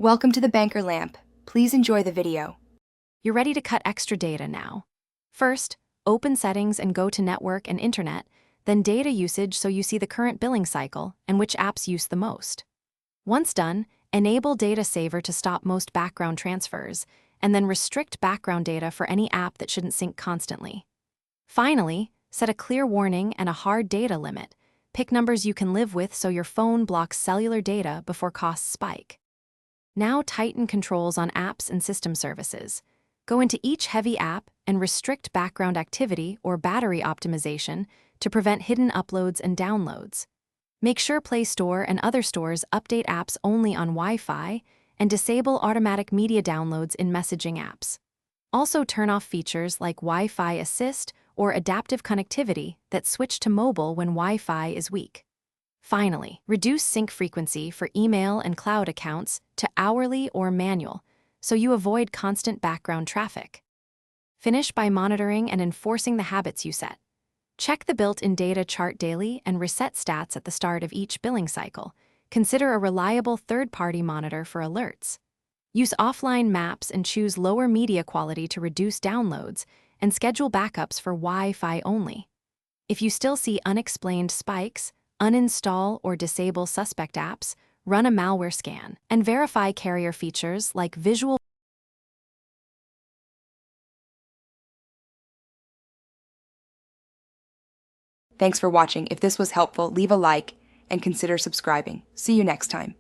Welcome to the Banker Lamp. Please enjoy the video. You're ready to cut extra data now. First, open Settings and go to Network and Internet, then Data Usage so you see the current billing cycle and which apps use the most. Once done, enable Data Saver to stop most background transfers, and then restrict background data for any app that shouldn't sync constantly. Finally, set a clear warning and a hard data limit. Pick numbers you can live with so your phone blocks cellular data before costs spike. Now tighten controls on apps and system services. Go into each heavy app and restrict background activity or battery optimization to prevent hidden uploads and downloads. Make sure Play Store and other stores update apps only on Wi-Fi and disable automatic media downloads in messaging apps. Also turn off features like Wi-Fi Assist or adaptive connectivity that switch to mobile when Wi-Fi is weak. Finally, reduce sync frequency for email and cloud accounts to hourly or manual, so you avoid constant background traffic. Finish by monitoring and enforcing the habits you set. Check the built-in data chart daily and reset stats at the start of each billing cycle. Consider a reliable third-party monitor for alerts. Use offline maps and choose lower media quality to reduce downloads, and schedule backups for Wi-Fi only. If you still see unexplained spikes, uninstall or disable suspect apps, run a malware scan, and verify carrier features like visual. Thanks for watching. If this was helpful, leave a like and consider subscribing. See you next time.